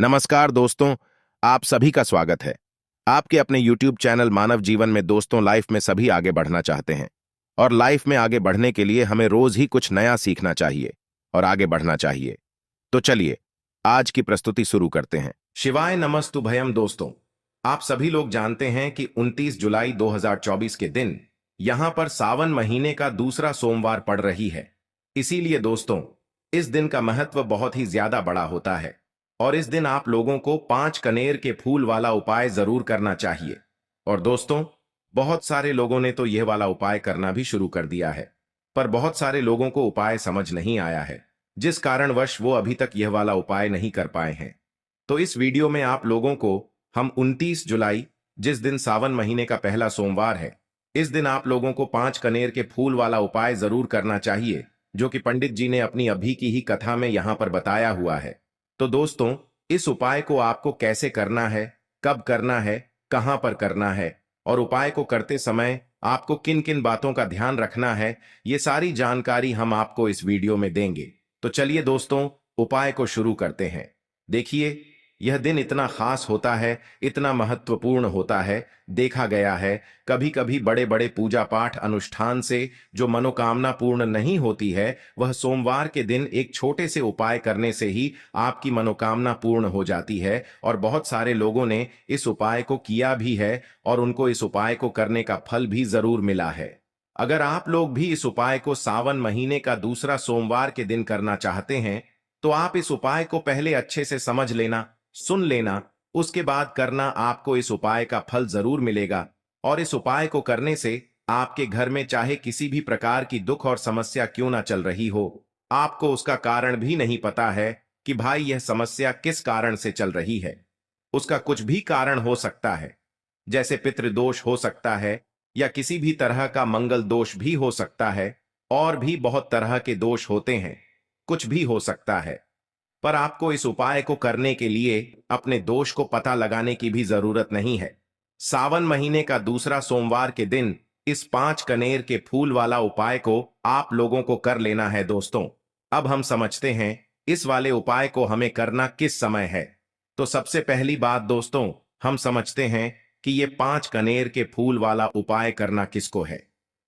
नमस्कार दोस्तों, आप सभी का स्वागत है। आपके अपने YouTube चैनल मानव जीवन में दोस्तों लाइफ में सभी आगे बढ़ना चाहते हैं और लाइफ में आगे बढ़ने के लिए हमें रोज ही कुछ नया सीखना चाहिए और आगे बढ़ना चाहिए। तो चलिए आज की प्रस्तुति शुरू करते हैं। शिवाय नमस्तु भयम। दोस्तों, आप सभी लोग जानते हैं कि 29 जुलाई 2024 के दिन यहां पर सावन महीने का दूसरा सोमवार पड़ रही है। इसीलिए दोस्तों, इस दिन का महत्व बहुत ही ज्यादा बड़ा होता है और इस दिन आप लोगों को 5 कनेर के फूल वाला उपाय जरूर करना चाहिए। और दोस्तों, बहुत सारे लोगों ने तो यह वाला उपाय करना भी शुरू कर दिया है, पर बहुत सारे लोगों को उपाय समझ नहीं आया है, जिस कारणवश वो अभी तक यह वाला उपाय नहीं कर पाए हैं। तो इस वीडियो में आप लोगों को हम 29 जुलाई, जिस दिन सावन महीने का पहला सोमवार है, इस दिन आप लोगों को 5 कनेर के फूल वाला उपाय जरूर करना चाहिए, जो कि पंडित जी ने अपनी अभी की ही कथा में यहां पर बताया हुआ है। तो दोस्तों, इस उपाय को आपको कैसे करना है, कब करना है, कहां पर करना है और उपाय को करते समय आपको किन किन बातों का ध्यान रखना है, ये सारी जानकारी हम आपको इस वीडियो में देंगे। तो चलिए दोस्तों, उपाय को शुरू करते हैं। देखिए, यह दिन इतना खास होता है, इतना महत्वपूर्ण होता है। देखा गया है कभी कभी बड़े बड़े पूजा पाठ अनुष्ठान से जो मनोकामना पूर्ण नहीं होती है, वह सोमवार के दिन एक छोटे से उपाय करने से ही आपकी मनोकामना पूर्ण हो जाती है। और बहुत सारे लोगों ने इस उपाय को किया भी है और उनको इस उपाय को करने का फल भी जरूर मिला है। अगर आप लोग भी इस उपाय को सावन महीने का दूसरा सोमवार के दिन करना चाहते हैं, तो आप इस उपाय को पहले अच्छे से समझ लेना, सुन लेना, उसके बाद करना। आपको इस उपाय का फल जरूर मिलेगा और इस उपाय को करने से आपके घर में चाहे किसी भी प्रकार की दुख और समस्या क्यों ना चल रही हो, आपको उसका कारण भी नहीं पता है कि भाई यह समस्या किस कारण से चल रही है। उसका कुछ भी कारण हो सकता है, जैसे पितृदोष हो सकता है या किसी भी तरह का मंगल दोष भी हो सकता है, और भी बहुत तरह के दोष होते हैं, कुछ भी हो सकता है। पर आपको इस उपाय को करने के लिए अपने दोष को पता लगाने की भी जरूरत नहीं है। सावन महीने का दूसरा सोमवार के दिन इस 5 कनेर के फूल वाला उपाय को आप लोगों को कर लेना है। दोस्तों, अब हम समझते हैं इस वाले उपाय को हमें करना किस समय है। तो सबसे पहली बात दोस्तों, हम समझते हैं कि ये 5 कनेर के फूल वाला उपाय करना किसको है।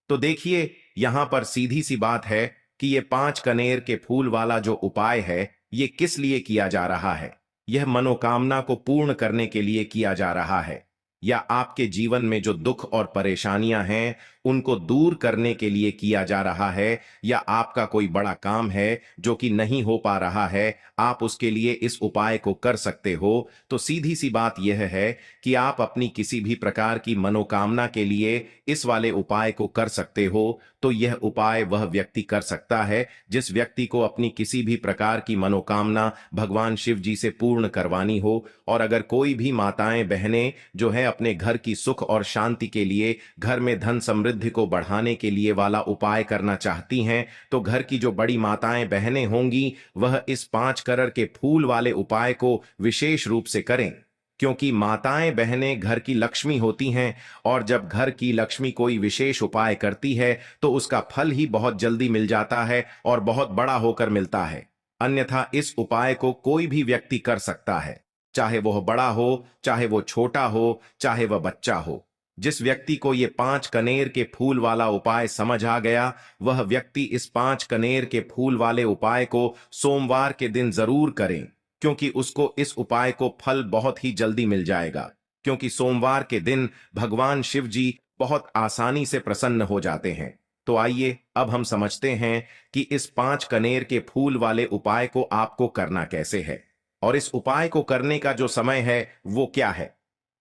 तो देखिए, यहां पर सीधी सी बात है कि ये 5 कनेर के फूल वाला जो उपाय है, ये किस लिए किया जा रहा है। यह मनोकामना को पूर्ण करने के लिए किया जा रहा है, या आपके जीवन में जो दुख और परेशानियां हैं उनको दूर करने के लिए किया जा रहा है, या आपका कोई बड़ा काम है जो कि नहीं हो पा रहा है, आप उसके लिए इस उपाय को कर सकते हो। तो सीधी सी बात यह है कि आप अपनी किसी भी प्रकार की मनोकामना के लिए इस वाले उपाय को कर सकते हो। तो यह उपाय वह व्यक्ति कर सकता है जिस व्यक्ति को अपनी किसी भी प्रकार की मनोकामना भगवान शिव जी से पूर्ण करवानी हो। और अगर कोई भी माताएं बहनें जो है अपने घर की सुख और शांति के लिए, घर में धन समृद्धि को बढ़ाने के लिए वाला उपाय करना चाहती हैं, तो घर की जो बड़ी माताएं बहनें होंगी वह इस 5 कनेर के फूल वाले उपाय को विशेष रूप से करें, क्योंकि माताएं बहनें घर की लक्ष्मी होती हैं और जब घर की लक्ष्मी कोई विशेष उपाय करती है तो उसका फल ही बहुत जल्दी मिल जाता है और बहुत बड़ा होकर मिलता है। अन्यथा इस उपाय को कोई भी व्यक्ति कर सकता है, चाहे वह बड़ा हो, चाहे वो छोटा हो, चाहे वह बच्चा हो। जिस व्यक्ति को ये 5 कनेर के फूल वाला उपाय समझ आ गया, वह व्यक्ति इस 5 कनेर के फूल वाले उपाय को सोमवार के दिन जरूर करें, क्योंकि उसको इस उपाय को फल बहुत ही जल्दी मिल जाएगा। क्योंकि सोमवार के दिन भगवान शिव जी बहुत आसानी से प्रसन्न हो जाते हैं। तो आइए अब हम समझते हैं कि इस 5 कनेर के फूल वाले उपाय को आपको करना कैसे है और इस उपाय को करने का जो समय है वो क्या है।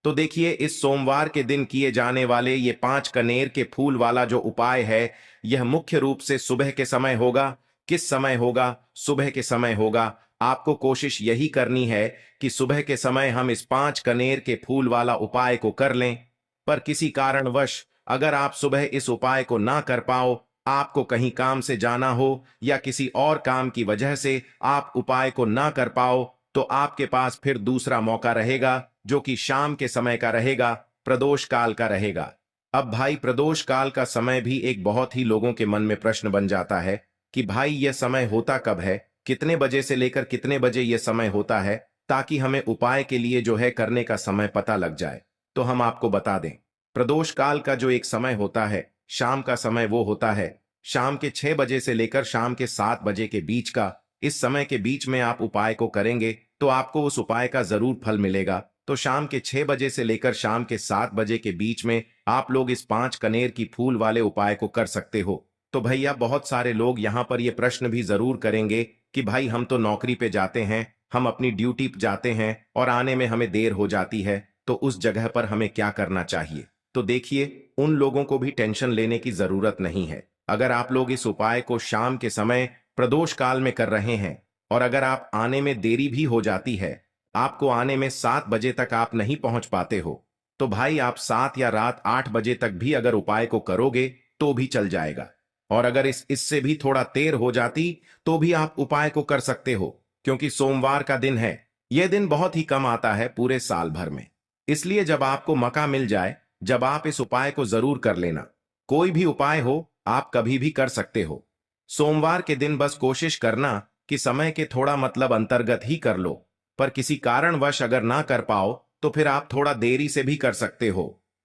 तो देखिए, इस सोमवार के दिन किए जाने वाले ये 5 कनेर के फूल वाला जो उपाय है, यह मुख्य रूप से सुबह के समय होगा। किस समय होगा? सुबह के समय होगा। आपको कोशिश यही करनी है कि सुबह के समय हम इस 5 कनेर के फूल वाला उपाय को कर लें। पर किसी कारणवश अगर आप सुबह इस उपाय को ना कर पाओ, आपको कहीं काम से जाना हो या किसी और काम की वजह से आप उपाय को ना कर पाओ, तो आपके पास फिर दूसरा मौका रहेगा, जो कि शाम के समय का रहेगा, प्रदोष काल का रहेगा। अब भाई, प्रदोष काल का समय भी एक बहुत ही लोगों के मन में प्रश्न बन जाता है कि भाई यह समय होता कब है, कितने बजे से लेकर कितने बजे यह समय होता है, ताकि हमें उपाय के लिए जो है करने का समय पता लग जाए। तो हम आपको बता दें, प्रदोष काल का जो एक समय होता है, शाम का समय, वो होता है शाम के 6 बजे से लेकर शाम के 7 बजे के बीच का। इस समय के बीच में आप उपाय को करेंगे तो आपको उस उपाय का जरूर फल मिलेगा। तो शाम के 6 बजे से लेकर शाम के 7 बजे के बीच में आप लोग इस 5 कनेर की फूल वाले उपाय को कर सकते हो। तो भैया बहुत सारे लोग यहाँ पर ये प्रश्न भी जरूर करेंगे कि भाई हम तो नौकरी पे जाते हैं, हम अपनी ड्यूटी पे जाते हैं और आने में हमें देर हो जाती है, तो उस जगह पर हमें क्या करना चाहिए। तो देखिए, उन लोगों को भी टेंशन लेने की जरूरत नहीं है। अगर आप लोग इस उपाय को शाम के समय प्रदोष काल में कर रहे हैं और अगर आप आने में देरी भी हो जाती है, आपको आने में 7 बजे तक आप नहीं पहुंच पाते हो, तो भाई आप 7 या रात 8 बजे तक भी अगर उपाय को करोगे तो भी चल जाएगा। और अगर इससे भी थोड़ा देर हो जाती तो भी आप उपाय को कर सकते हो, क्योंकि सोमवार का दिन है। यह दिन बहुत ही कम आता है पूरे साल भर में, इसलिए जब आपको मौका मिल जाए, जब आप इस उपाय को जरूर कर लेना। कोई भी उपाय हो, आप कभी भी कर सकते हो। सोमवार के दिन बस कोशिश करना कि समय के थोड़ा मतलब अंतर्गत ही कर लो, पर किसी कारणवश अगर ना कर पाओ तो फिर आप थोड़ा देरी से भी कर सकते हो।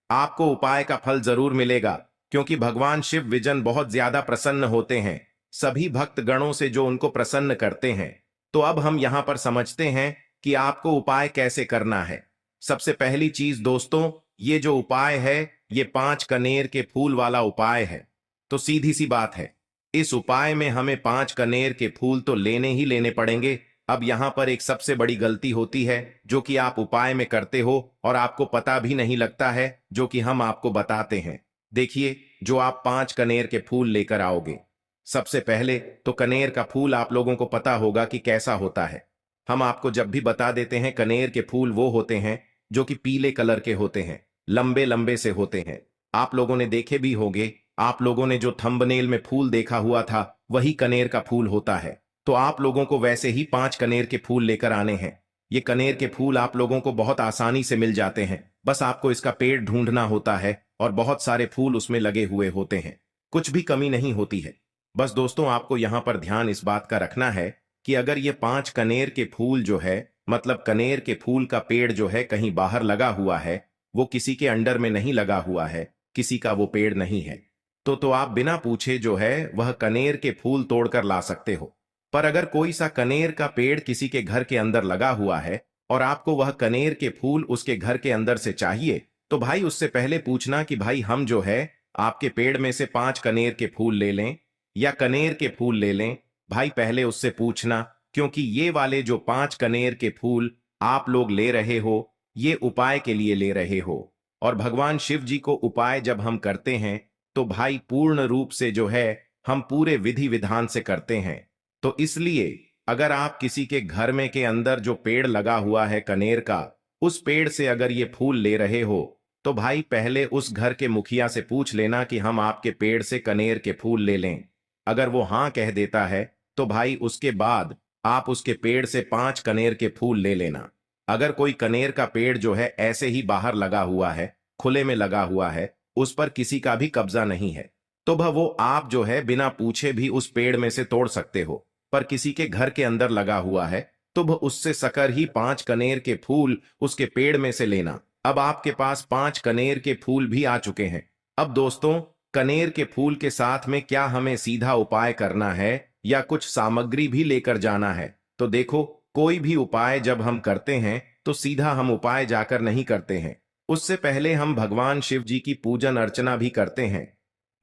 आपको उपाय का फल जरूर मिलेगा, क्योंकि भगवान शिव विजन बहुत ज्यादा प्रसन्न होते हैं सभी भक्त गणों से जो उनको प्रसन्न करते हैं। तो अब हम यहां पर समझते हैं कि आपको उपाय कैसे करना है। सबसे पहली चीज दोस्तों, ये जो उपाय है ये 5 कनेर के फूल वाला उपाय है। तो सीधी सी बात है, इस उपाय में हमें 5 कनेर के फूल तो लेने ही लेने पड़ेंगे। अब यहां पर एक सबसे बड़ी गलती होती है जो कि आप उपाय में करते हो और आपको पता भी नहीं लगता है, जो कि हम आपको बताते हैं। देखिए, जो आप 5 कनेर के फूल लेकर आओगे, सबसे पहले तो कनेर का फूल आप लोगों को पता होगा कि कैसा होता है। हम आपको जब भी बता देते हैं, कनेर के फूल वो होते हैं जो कि पीले कलर के होते हैं, लंबे लंबे से होते हैं। आप लोगों ने देखे भी होंगे, आप लोगों ने जो थंबनेल में फूल देखा हुआ था वही कनेर का फूल होता है। तो आप लोगों को वैसे ही 5 कनेर के फूल लेकर आने हैं। ये कनेर के फूल आप लोगों को बहुत आसानी से मिल जाते हैं, बस आपको इसका पेड़ ढूंढना होता है और बहुत सारे फूल उसमें लगे हुए होते हैं, कुछ भी कमी नहीं होती है। बस दोस्तों, आपको यहां पर ध्यान इस बात का रखना है कि अगर ये 5 कनेर के फूल जो है, मतलब कनेर के फूल का पेड़ जो है कहीं बाहर लगा हुआ है, वो किसी के अंडर में नहीं लगा हुआ है, किसी का वो पेड़ नहीं है, तो आप बिना पूछे जो है वह कनेर के फूल तोड़कर ला सकते हो। पर अगर कोई सा कनेर का पेड़ किसी के घर के अंदर लगा हुआ है और आपको वह कनेर के फूल उसके घर के अंदर से चाहिए, तो भाई उससे पहले पूछना कि भाई हम जो है आपके पेड़ में से 5 कनेर के फूल ले लें या कनेर के फूल ले लें। भाई पहले उससे पूछना, क्योंकि ये वाले जो 5 कनेर के फूल आप लोग ले रहे हो, ये उपाय के लिए ले रहे हो। और भगवान शिव जी को उपाय जब हम करते हैं तो भाई पूर्ण रूप से जो है हम पूरे विधि विधान से करते हैं। तो इसलिए अगर आप किसी के घर में के अंदर जो पेड़ लगा हुआ है कनेर का, उस पेड़ से अगर ये फूल ले रहे हो, तो भाई पहले उस घर के मुखिया से पूछ लेना कि हम आपके पेड़ से कनेर के फूल ले लें। अगर वो हाँ कह देता है तो भाई उसके बाद आप उसके पेड़ से 5 कनेर के फूल ले लेना। अगर कोई कनेर का पेड़ जो है ऐसे ही बाहर लगा हुआ है, खुले में लगा हुआ है, उस पर किसी का भी कब्जा नहीं है, तो वो आप जो है बिना पूछे भी उस पेड़ में से तोड़ सकते हो। पर किसी के घर के अंदर लगा हुआ है तो उससे सकर ही 5 कनेर के फूल उसके पेड़ में से लेना। अब आपके पास 5 कनेर के फूल भी आ चुके हैं। अब दोस्तों, कनेर के फूल के साथ में क्या हमें सीधा उपाय करना है या कुछ सामग्री भी लेकर जाना है? तो देखो, कोई भी उपाय जब हम करते हैं तो सीधा हम उपाय जाकर नहीं करते हैं, उससे पहले हम भगवान शिव जी की पूजन अर्चना भी करते हैं।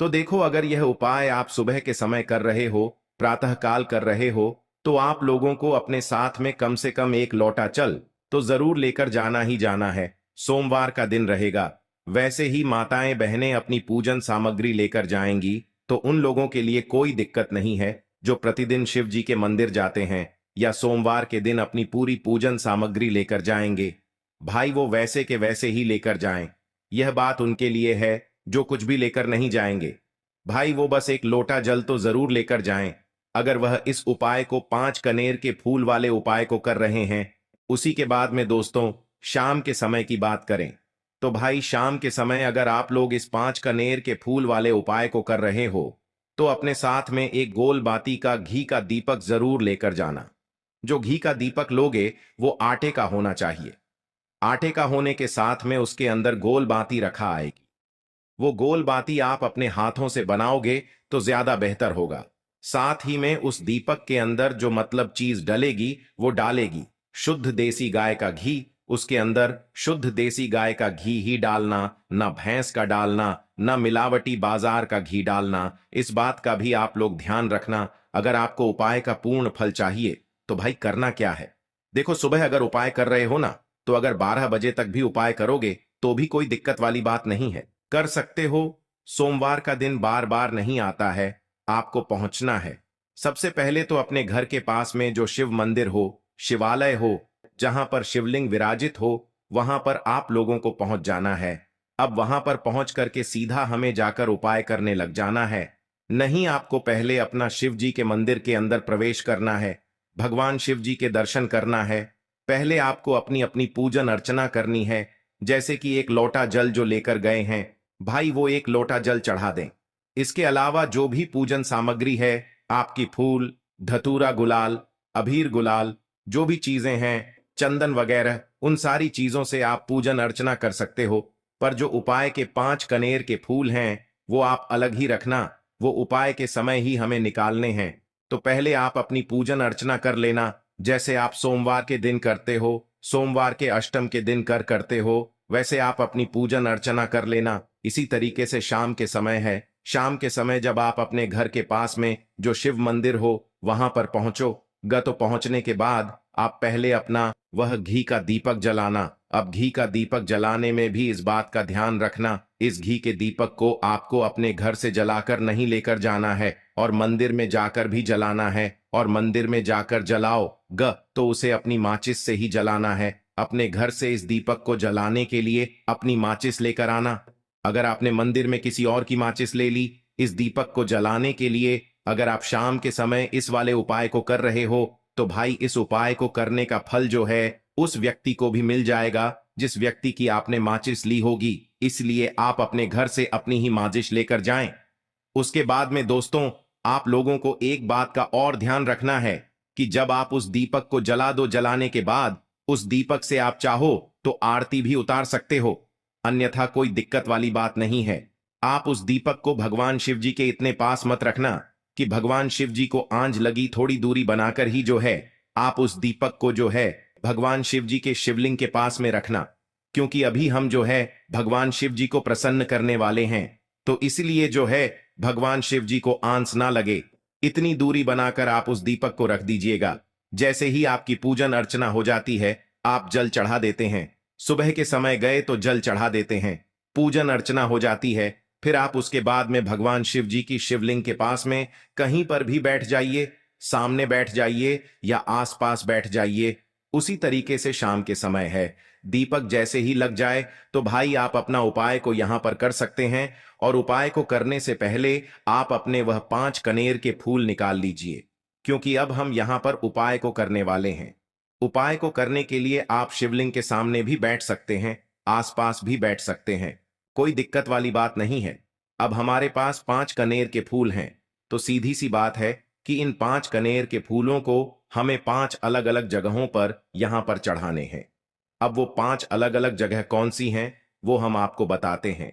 तो देखो, अगर यह उपाय आप सुबह के समय कर रहे हो, प्रातःकाल कर रहे हो, तो आप लोगों को अपने साथ में कम से कम 1 लोटा जल तो जरूर लेकर जाना ही जाना है। सोमवार का दिन रहेगा, वैसे ही माताएं बहनें अपनी पूजन सामग्री लेकर जाएंगी, तो उन लोगों के लिए कोई दिक्कत नहीं है जो प्रतिदिन शिव जी के मंदिर जाते हैं या सोमवार के दिन अपनी पूरी पूजन सामग्री लेकर जाएंगे। भाई वो वैसे के वैसे ही लेकर जाएं। यह बात उनके लिए है जो कुछ भी लेकर नहीं जाएंगे। भाई वो बस 1 लोटा जल तो जरूर लेकर जाएं। अगर वह इस उपाय को 5 कनेर के फूल वाले उपाय को कर रहे हैं। उसी के बाद में दोस्तों, शाम के समय की बात करें तो भाई शाम के समय अगर आप लोग इस 5 कनेर के फूल वाले उपाय को कर रहे हो, तो अपने साथ में एक गोल बाती का घी का दीपक जरूर लेकर जाना। जो घी का दीपक लोगे वो आटे का होना चाहिए। आटे का होने के साथ में उसके अंदर गोल बाती रखा आएगी। वो गोल बाती आप अपने हाथों से बनाओगे तो ज्यादा बेहतर होगा। साथ ही में उस दीपक के अंदर जो मतलब चीज डलेगी वो डालेगी शुद्ध देसी गाय का घी। उसके अंदर शुद्ध देसी गाय का घी ही डालना, ना भैंस का डालना, ना मिलावटी बाजार का घी डालना। इस बात का भी आप लोग ध्यान रखना। अगर आपको उपाय का पूर्ण फल चाहिए तो भाई करना क्या है, देखो सुबह अगर उपाय कर रहे हो ना, तो अगर 12 बजे तक भी उपाय करोगे तो भी कोई दिक्कत वाली बात नहीं है, कर सकते हो। सोमवार का दिन बार बार नहीं आता है, आपको पहुंचना है। सबसे पहले तो अपने घर के पास में जो शिव मंदिर हो, शिवालय हो, जहां पर शिवलिंग विराजित हो, वहां पर आप लोगों को पहुंच जाना है। अब वहां पर पहुंच करके सीधा हमें जाकर उपाय करने लग जाना है। नहीं, आपको पहले अपना शिव जी के मंदिर के अंदर प्रवेश करना है, भगवान शिव जी के दर्शन करना है। पहले आपको अपनी अपनी पूजन अर्चना करनी है। जैसे कि एक लोटा जल जो लेकर गए हैं भाई, वो एक लोटा जल चढ़ा दें। इसके अलावा जो भी पूजन सामग्री है, आपकी फूल, धतूरा, गुलाल, अबीर गुलाल, जो भी चीजें हैं, चंदन वगैरह, उन सारी चीजों से आप पूजन अर्चना कर सकते हो। पर जो उपाय के 5 कनेर के फूल हैं वो आप अलग ही रखना, वो उपाय के समय ही हमें निकालने हैं। तो पहले आप अपनी पूजन अर्चना कर लेना, जैसे आप सोमवार के दिन करते हो, सोमवार के अष्टम के दिन करते हो, वैसे आप अपनी पूजन अर्चना कर लेना। इसी तरीके से शाम के समय है, शाम के समय जब आप अपने घर के पास में जो शिव मंदिर हो वहां पर पहुंचो ग, तो पहुंचने के बाद आप पहले अपना वह घी का दीपक जलाना। अब घी का दीपक जलाने में भी इस बात का ध्यान रखना, इस घी के दीपक को आपको अपने घर से जलाकर नहीं लेकर जाना है और मंदिर में जाकर भी जलाना है। और मंदिर में जाकर जलाओ ग तो उसे अपनी माचिस से ही जलाना है। अपने घर से इस दीपक को जलाने के लिए अपनी माचिस लेकर आना। अगर आपने मंदिर में किसी और की माचिस ले ली, इस दीपक को जलाने के लिए अगर आप शाम के समय इस वाले उपाय को कर रहे हो, तो भाई इस उपाय को करने का फल जो है उस व्यक्ति को भी मिल जाएगा जिस व्यक्ति की आपने माचिस ली होगी। इसलिए आप अपने घर से अपनी ही माचिस लेकर जाएं। उसके बाद में दोस्तों, आप लोगों को एक बात का और ध्यान रखना है कि जब आप उस दीपक को जला दो, जलाने के बाद उस दीपक से आप चाहो तो आरती भी उतार सकते हो, अन्यथा कोई दिक्कत वाली बात नहीं है। आप उस दीपक को भगवान शिव जी के इतने पास मत रखना कि भगवान शिव जी को आंच लगी, थोड़ी दूरी बनाकर ही जो है आप उस दीपक को जो है भगवान शिव जी के शिवलिंग के पास में रखना, क्योंकि अभी हम जो है भगवान शिव जी को प्रसन्न करने वाले हैं। तो इसलिए जो है भगवान शिव जी को आंच ना लगे, इतनी दूरी बनाकर आप उस दीपक को रख दीजिएगा। जैसे ही आपकी पूजन अर्चना हो जाती है, आप जल चढ़ा देते हैं। सुबह के समय गए तो जल चढ़ा देते हैं, पूजन अर्चना हो जाती है। फिर आप उसके बाद में भगवान शिव जी की शिवलिंग के पास में कहीं पर भी बैठ जाइए, सामने बैठ जाइए या आसपास बैठ जाइए। उसी तरीके से शाम के समय है, दीपक जैसे ही लग जाए तो भाई आप अपना उपाय को यहां पर कर सकते हैं। और उपाय को करने से पहले आप अपने वह 5 कनेर के फूल निकाल लीजिए, क्योंकि अब हम यहां पर उपाय को करने वाले हैं। उपाय को करने के लिए आप शिवलिंग के सामने भी बैठ सकते हैं, आसपास भी बैठ सकते हैं, कोई दिक्कत वाली बात नहीं है। अब हमारे पास 5 कनेर के फूल हैं, तो सीधी सी बात है कि इन 5 कनेर के फूलों को हमें 5 अलग अलग जगहों पर यहां पर चढ़ाने हैं। अब वो 5 अलग अलग जगह कौन सी हैं वो हम आपको बताते हैं।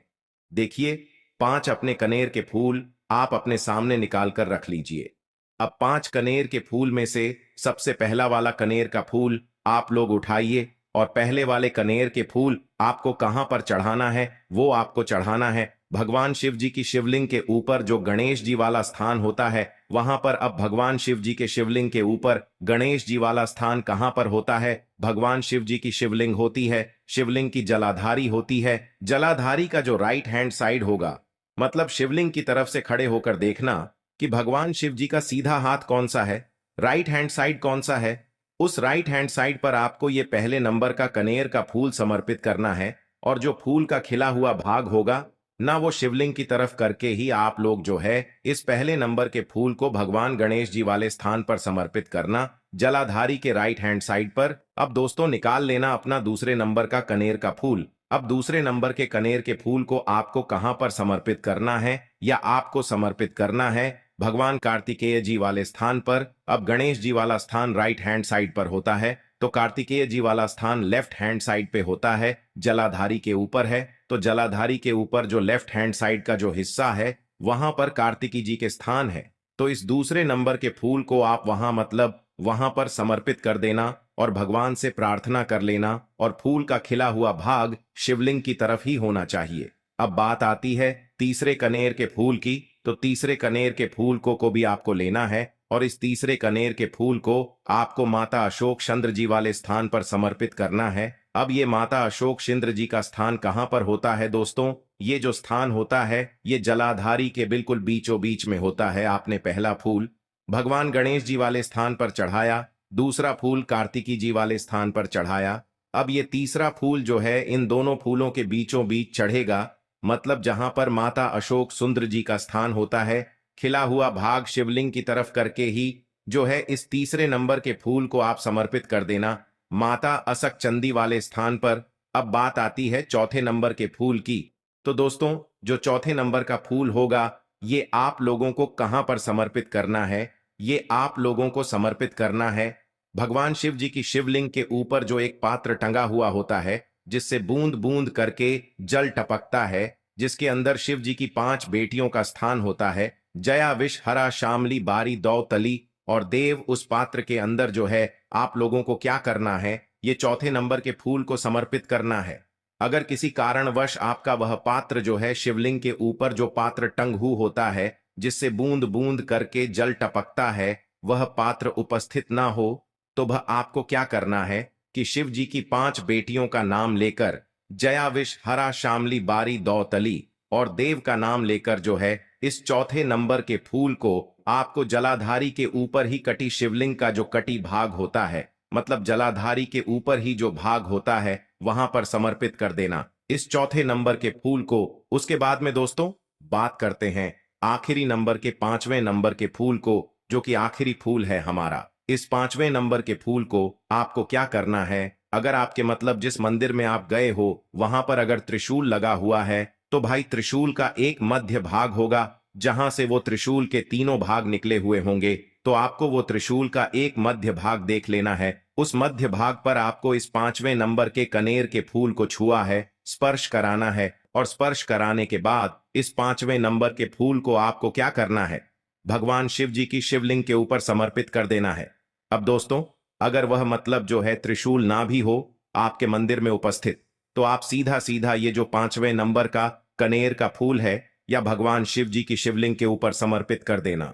देखिए, 5 अपने कनेर के फूल आप अपने सामने निकाल कर रख लीजिए। अब 5 कनेर के फूल में से सबसे पहला वाला कनेर का फूल आप लोग उठाइए और पहले वाले कनेर के फूल आपको कहां पर चढ़ाना है वो आपको चढ़ाना है भगवान शिव जी की शिवलिंग के ऊपर। जो गणेश जी वाला स्थान होता है वहां पर, अब भगवान शिव जी के शिवलिंग के ऊपर गणेश जी वाला स्थान कहां पर होता है? भगवान शिव जी की शिवलिंग होती है, शिवलिंग की जलाधारी होती है। जलाधारी का जो राइट हैंड साइड होगा, मतलब शिवलिंग की तरफ से खड़े होकर देखना कि भगवान शिव जी का सीधा हाथ कौन सा है, राइट हैंड साइड कौन सा है। उस राइट हैंड साइड पर आपको ये पहले नंबर का कनेर का फूल समर्पित करना है। और जो फूल का खिला हुआ भाग होगा ना, वो शिवलिंग की तरफ करके ही आप लोग जो है इस पहले नंबर के फूल को भगवान गणेश जी वाले स्थान पर समर्पित करना, जलाधारी के राइट हैंड साइड पर। अब दोस्तों निकाल लेना अपना दूसरे नंबर का कनेर का फूल। अब दूसरे नंबर के कनेर के फूल को आपको कहां पर समर्पित करना है, या आपको समर्पित करना है भगवान कार्तिकेय जी वाले स्थान पर। अब गणेश जी वाला स्थान राइट हैंड साइड पर होता है, तो कार्तिकेय जी वाला स्थान लेफ्ट हैंड साइड पे होता है, जलाधारी के ऊपर है। तो जलाधारी के ऊपर जो लेफ्ट हैंड साइड का जो हिस्सा है वहां पर कार्तिकी जी के स्थान है। तो इस दूसरे नंबर के फूल को आप वहां मतलब वहां पर समर्पित कर देना और भगवान से प्रार्थना कर लेना, और फूल का खिला हुआ भाग शिवलिंग की तरफ ही होना चाहिए। अब बात आती है तीसरे कनेर के फूल की। तो तीसरे कनेर के फूल को भी आपको लेना है, और इस तीसरे कनेर के फूल को आपको माता अशोक चंद्र जी वाले स्थान पर समर्पित करना है। अब ये माता अशोक चंद्र जी का स्थान कहां पर होता है दोस्तों? ये जो स्थान होता है ये जलाधारी के बिल्कुल बीचों बीच में होता है। आपने पहला फूल भगवान गणेश जी वाले स्थान पर चढ़ाया, दूसरा फूल कार्तिकी जी वाले स्थान पर चढ़ाया। अब ये तीसरा फूल जो है इन दोनों फूलों के बीचों बीच चढ़ेगा, मतलब जहां पर माता अशोक सुंदर जी का स्थान होता है। खिला हुआ भाग शिवलिंग की तरफ करके ही जो है इस तीसरे नंबर के फूल को आप समर्पित कर देना माता असक चंदी वाले स्थान पर। अब बात आती है चौथे नंबर के फूल की। तो दोस्तों जो चौथे नंबर का फूल होगा ये आप लोगों को कहां पर समर्पित करना है? ये आप लोगों को समर्पित करना है भगवान शिव जी की शिवलिंग के ऊपर जो एक पात्र टंगा हुआ होता है, जिससे बूंद बूंद करके जल टपकता है, जिसके अंदर शिव जी की 5 बेटियों का स्थान होता है, जया विष हरा शामली बारी दौ तली और देव। उस पात्र के अंदर जो है आप लोगों को क्या करना है? ये चौथे नंबर के फूल को समर्पित करना है। अगर किसी कारणवश आपका वह पात्र जो है शिवलिंग के ऊपर जो पात्र टंगू होता है जिससे बूंद बूंद करके जल टपकता है, वह पात्र उपस्थित ना हो, तो वह आपको क्या करना है कि शिव जी की 5 बेटियों का नाम लेकर जया विष हरा शामली बारी दौतली और देव का नाम लेकर जो है इस चौथे नंबर के फूल को आपको जलाधारी के ऊपर ही कटी शिवलिंग का जो कटी भाग होता है, मतलब जलाधारी के ऊपर ही जो भाग होता है वहां पर समर्पित कर देना इस चौथे नंबर के फूल को। उसके बाद में दोस्तों बात करते हैं आखिरी नंबर के 5वें नंबर के फूल को, जो कि आखिरी फूल है हमारा। इस 5वें नंबर के फूल को आपको क्या करना है? अगर आपके मतलब जिस मंदिर में आप गए हो वहां पर अगर त्रिशूल लगा हुआ है तो भाई त्रिशूल का एक मध्य भाग होगा जहां से वो त्रिशूल के तीनों भाग निकले हुए होंगे। तो आपको वो त्रिशूल का एक मध्य भाग देख लेना है। उस मध्य भाग पर आपको इस 5वें नंबर के कनेर के फूल को छुआ है, स्पर्श कराना है, और स्पर्श कराने के बाद इस 5वें नंबर के फूल को आपको क्या करना है? भगवान शिव जी की शिवलिंग के ऊपर समर्पित कर देना है। अब दोस्तों अगर वह मतलब जो है त्रिशूल ना भी हो आपके मंदिर में उपस्थित, तो आप सीधा सीधा ये जो 5वें नंबर का कनेर का फूल है या भगवान शिव जी की शिवलिंग के ऊपर समर्पित कर देना।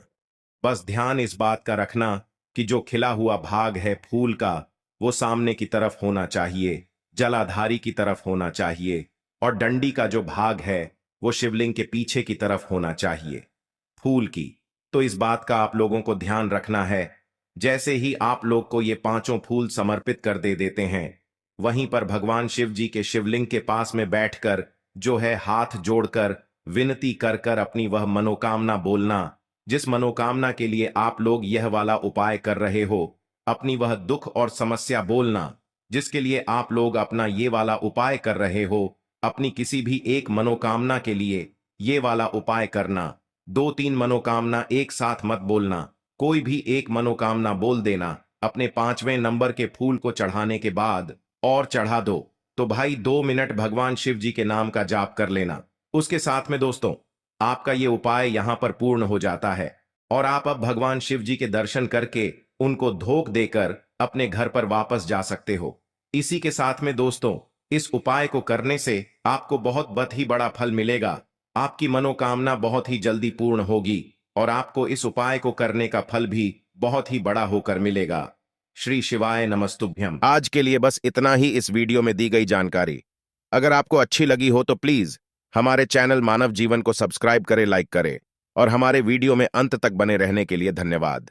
बस ध्यान इस बात का रखना कि जो खिला हुआ भाग है फूल का वो सामने की तरफ होना चाहिए, जलाधारी की तरफ होना चाहिए, और डंडी का जो भाग है वो शिवलिंग के पीछे की तरफ होना चाहिए फूल की। तो इस बात का आप लोगों को ध्यान रखना है। जैसे ही आप लोग को ये 5 फूल समर्पित कर दे देते हैं, वहीं पर भगवान शिव जी के शिवलिंग के पास में बैठकर जो है हाथ जोड़कर विनती कर कर अपनी वह मनोकामना बोलना, जिस मनोकामना के लिए आप लोग यह वाला उपाय कर रहे हो। अपनी वह दुख और समस्या बोलना जिसके लिए आप लोग अपना ये वाला उपाय कर रहे हो। अपनी किसी भी एक मनोकामना के लिए ये वाला उपाय करना। 2-3 मनोकामना एक साथ मत बोलना, कोई भी एक मनोकामना बोल देना। अपने 5वें नंबर के फूल को चढ़ाने के बाद और चढ़ा दो तो भाई 2 मिनट भगवान शिव जी के नाम का जाप कर लेना। उसके साथ में दोस्तों आपका ये उपाय यहां पर पूर्ण हो जाता है और आप अब भगवान शिव जी के दर्शन करके उनको धोख देकर अपने घर पर वापस जा सकते हो। इसी के साथ में दोस्तों इस उपाय को करने से आपको बहुत ही बड़ा फल मिलेगा। आपकी मनोकामना बहुत ही जल्दी पूर्ण होगी और आपको इस उपाय को करने का फल भी बहुत ही बड़ा होकर मिलेगा। श्री शिवाय नमस्तुभ्यम। आज के लिए बस इतना ही इस वीडियो में दी गई जानकारी। अगर आपको अच्छी लगी हो तो प्लीज हमारे चैनल मानव जीवन को सब्सक्राइब करें, लाइक करें, और हमारे वीडियो में अंत तक बने रहने के लिए धन्यवाद।